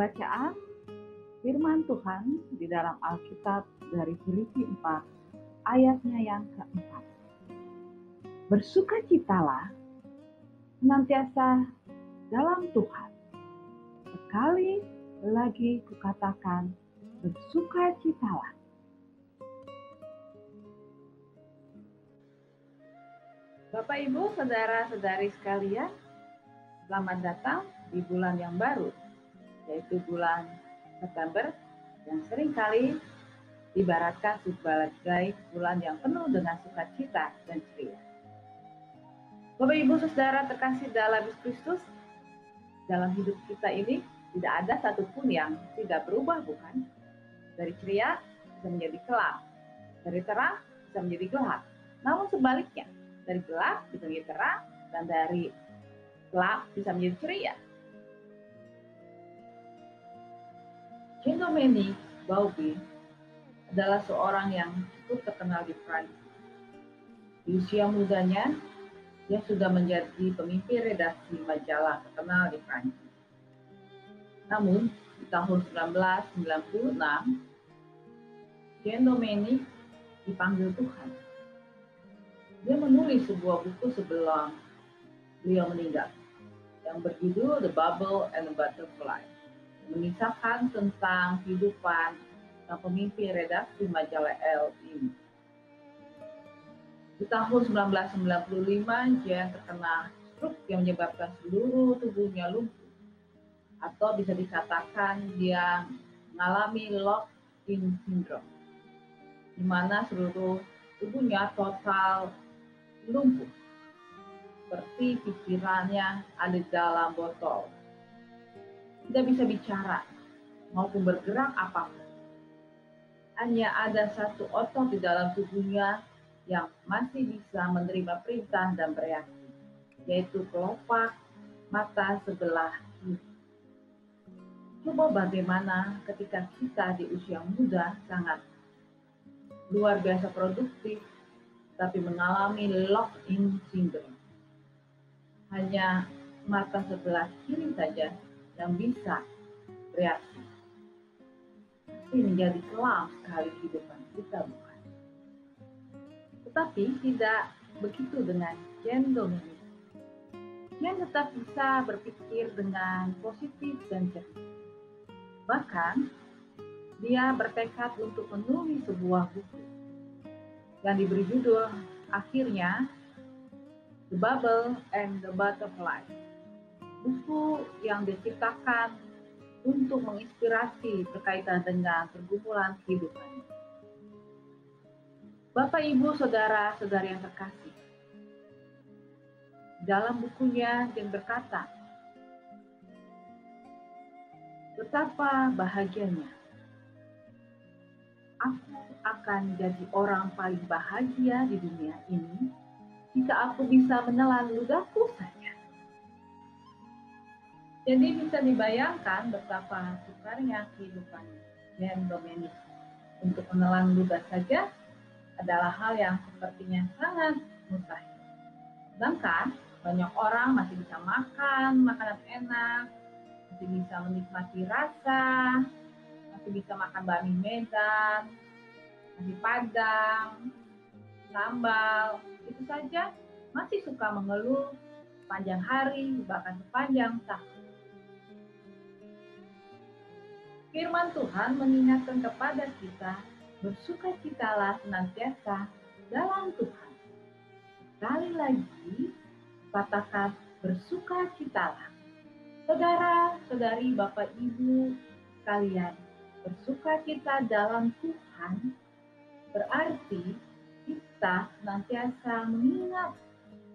Pembacaan firman Tuhan di dalam Alkitab dari Filipi 4 ayatnya yang keempat. Bersukacitalah senantiasa dalam Tuhan. Sekali lagi kukatakan, bersukacitalah. Bapak, Ibu, Saudara-saudari sekalian, selamat datang di bulan yang baru, yaitu bulan September, yang seringkali diibaratkan sebagai bulan yang penuh dengan sukacita dan ceria. Bapak, Ibu, Saudara terkasih dalam Yesus Kristus, dalam hidup kita ini tidak ada satupun yang tidak berubah, bukan? Dari ceria bisa menjadi kelam, dari terang bisa menjadi gelap. Namun sebaliknya, dari gelap bisa menjadi terang, dan dari gelap bisa menjadi ceria. Jean-Dominique Bauby adalah seorang yang cukup terkenal di Prancis. Di usia mudanya, dia sudah menjadi pemimpin redaksi majalah terkenal di Prancis. Namun, di tahun 1996, Jean-Dominique dipanggil Tuhan. Dia menulis sebuah buku sebelum beliau meninggal, yang berjudul The Bubble and the Butterfly, mengisahkan tentang kehidupan sang pemimpin redaksi majalah Elle ini. Di tahun 1995, dia terkena stroke yang menyebabkan seluruh tubuhnya lumpuh, atau bisa dikatakan dia mengalami lock-in syndrome, di mana seluruh tubuhnya total lumpuh, seperti pikirannya ada dalam botol. Tidak bisa bicara maupun bergerak apapun. Hanya ada satu otot di dalam tubuhnya yang masih bisa menerima perintah dan bereaksi, yaitu kelopak mata sebelah kiri. Coba bagaimana ketika kita di usia muda sangat luar biasa produktif, tapi mengalami lock-in syndrome. Hanya mata sebelah kiri saja yang bisa bereaksi. Ini menjadi kelam sekali kehidupan kita, bukan? Tetapi tidak begitu dengan Jean-Dominique. Dia tetap bisa berpikir dengan positif dan jernih. Bahkan, dia bertekad untuk menulis sebuah buku yang diberi judul akhirnya The Bubble and the Butterfly. Buku yang diciptakan untuk menginspirasi berkaitan dengan pergumulan kehidupan. Bapak, Ibu, Saudara-saudari yang terkasih, dalam bukunya dia berkata, betapa bahagianya aku akan jadi orang paling bahagia di dunia ini jika aku bisa menelan ludaku saja. Jadi bisa dibayangkan betapa sukarnya kehidupan Jean-Dominique. Untuk menelan ludah saja adalah hal yang sepertinya sangat mustahil. Sedangkan banyak orang masih bisa makan makanan enak, masih bisa menikmati rasa, masih bisa makan bakmi Medan, nasi Padang, sambal, itu saja masih suka mengeluh sepanjang hari, bahkan sepanjang tahun. Firman Tuhan mengingatkan kepada kita, bersukacitalah senantiasa dalam Tuhan. Sekali lagi, katakan bersukacitalah. Saudara-saudari, Bapak, Ibu sekalian, bersukacita dalam Tuhan berarti kita senantiasa mengingat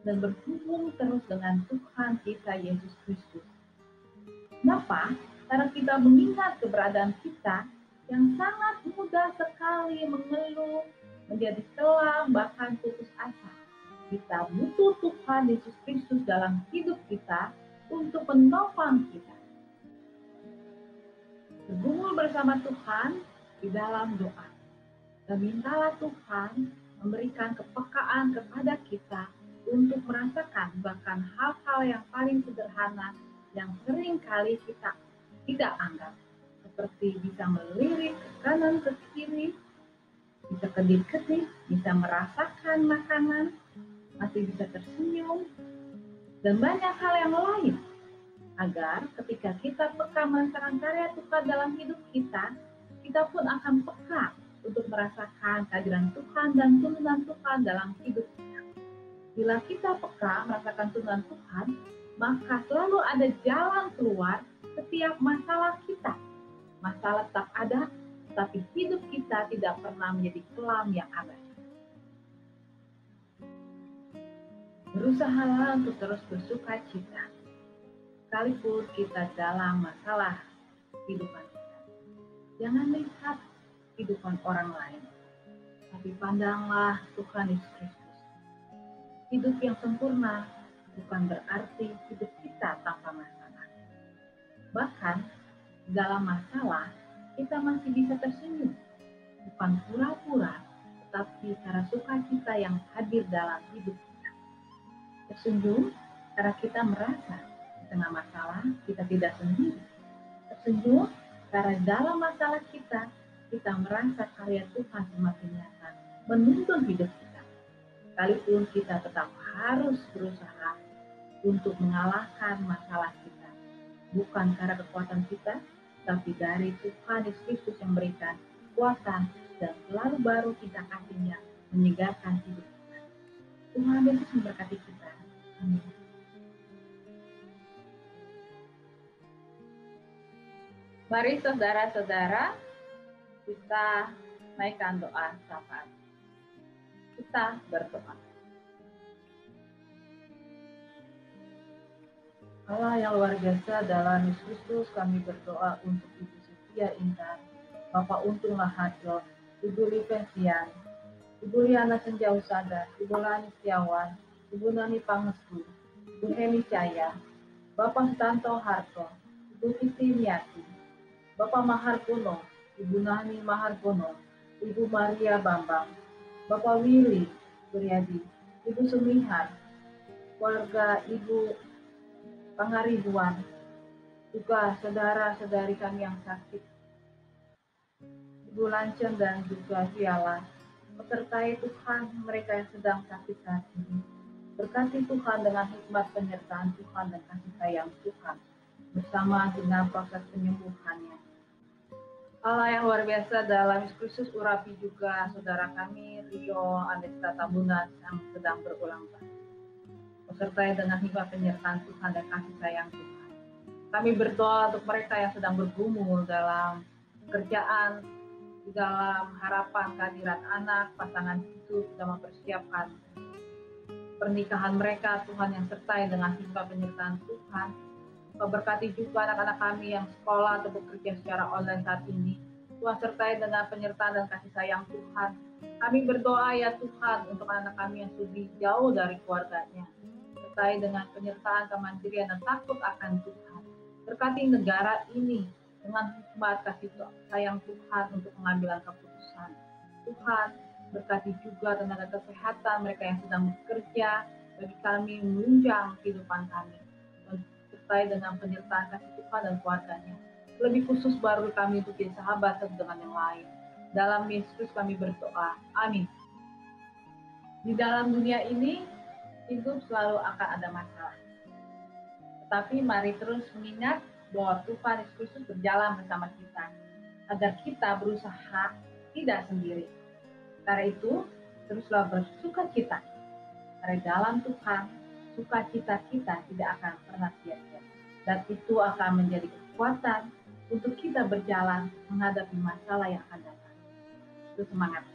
dan berhubung terus dengan Tuhan kita Yesus Kristus. Kenapa? Karena kita mengingat keberadaan kita yang sangat mudah sekali mengeluh, menjadi kelam, bahkan putus asa. Kita butuh Tuhan Yesus Kristus dalam hidup kita untuk menopang kita. Bergumul bersama Tuhan di dalam doa. Dan mintalah Tuhan memberikan kepekaan kepada kita untuk merasakan bahkan hal-hal yang paling sederhana yang sering kali kita tidak anggap, seperti bisa melirik ke kanan ke kiri, bisa kedip-kedip, bisa merasakan makanan, masih bisa tersenyum, dan banyak hal yang lain. Agar ketika kita peka merasakan karya Tuhan dalam hidup kita, kita pun akan peka untuk merasakan kehadiran Tuhan dan turunan Tuhan dalam hidup kita. Bila kita peka merasakan turunan Tuhan, maka selalu ada jalan keluar setiap masalah kita. Masalah tetap ada, tapi hidup kita tidak pernah menjadi kelam yang abadi. Berusahalah untuk terus bersuka cita, sekalipun kita dalam masalah kehidupan kita. Jangan lihat kehidupan orang lain, tapi pandanglah Tuhan Yesus Kristus. Hidup yang sempurna bukan berarti hidup kita tanpa masalah. Bahkan dalam masalah kita masih bisa tersenyum, bukan pura-pura, tetapi karena sukacita yang hadir dalam hidup kita. Tersenyum karena kita merasa di tengah masalah kita tidak sendiri. Tersenyum karena dalam masalah kita merasa karya Tuhan semakin nyata menuntun hidup kita. Sekalipun kita tetap harus berusaha untuk mengalahkan masalah kita, bukan karena kekuatan kita, tapi dari Tuhan Yesus Kristus yang memberikan kekuatan dan selalu baru kita kasihnya menyegarkan hidup kita. Tuhan Yesus memberkati kita. Amin. Mari saudara-saudara, kita naikkan doa syafaat. Kita berdoa. Allah yang luar biasa, dalam Yesus Kristus kami berdoa untuk Ibu Sofia Intan, Bapak Untung Lahajo, Ibu Lipensian, Ibu Liana Senjau Sadar, Ibu Lani Setiawan, Ibu Nani Pangestu, Ibu Heni Caya, Bapak Sutanto Harto, Ibu Titi Niati, Bapak Mahargono, Ibu Nani Mahargono, Ibu Maria Bambang, Bapak Willy Suryadi, Ibu Sumihan, keluarga Ibu Pangaribuan, juga saudara-saudari kami yang sakit, Ibu Lancen dan juga Viala, mesertai Tuhan mereka yang sedang sakit saat ini. Berkati Tuhan dengan hikmat penyertaan Tuhan dan kasih sayang Tuhan, bersama dengan proses penyembuhannya. Allah yang luar biasa, dalam Yesus Kristus urapi juga saudara kami, Rio Andesta Tambunan yang sedang berulang tahun. Besertai dengan hikmat penyertaan Tuhan dan kasih sayang Tuhan. Kami berdoa untuk mereka yang sedang bergumul dalam pekerjaan, di dalam harapan kehadiran anak, pasangan hidup, dalam mempersiapkan pernikahan mereka, Tuhan yang sertai dengan hikmat penyertaan Tuhan. Kau berkati juga anak-anak kami yang sekolah atau bekerja secara online saat ini. Tuhan sertai dengan penyertaan dan kasih sayang Tuhan. Kami berdoa ya Tuhan untuk anak kami yang sudah jauh dari keluarganya. Sertai dengan penyertaan, kemandirian, dan takut akan Tuhan. Berkati negara ini dengan hikmat kasih sayang Tuhan untuk pengambilan keputusan. Tuhan berkati juga tenaga kesehatan mereka yang sedang bekerja, bagi kami menunjang kehidupan kami. Sertai dengan penyertaan kasih Tuhan dan keluarganya. Lebih khusus baru kami untuk jadi sahabat satu dengan yang lain. Dalam Yesus kami berdoa. Amin. Di dalam dunia ini, hidup selalu akan ada masalah. Tetapi mari terus mengingat bahwa Tuhan Yesus Kristus berjalan bersama kita, agar kita berusaha tidak sendiri. Karena itu, teruslah bersuka cita. Karena dalam Tuhan, sukacita kita tidak akan pernah sia-sia. Dan itu akan menjadi kekuatan untuk kita berjalan menghadapi masalah yang akan datang. Itu semangat.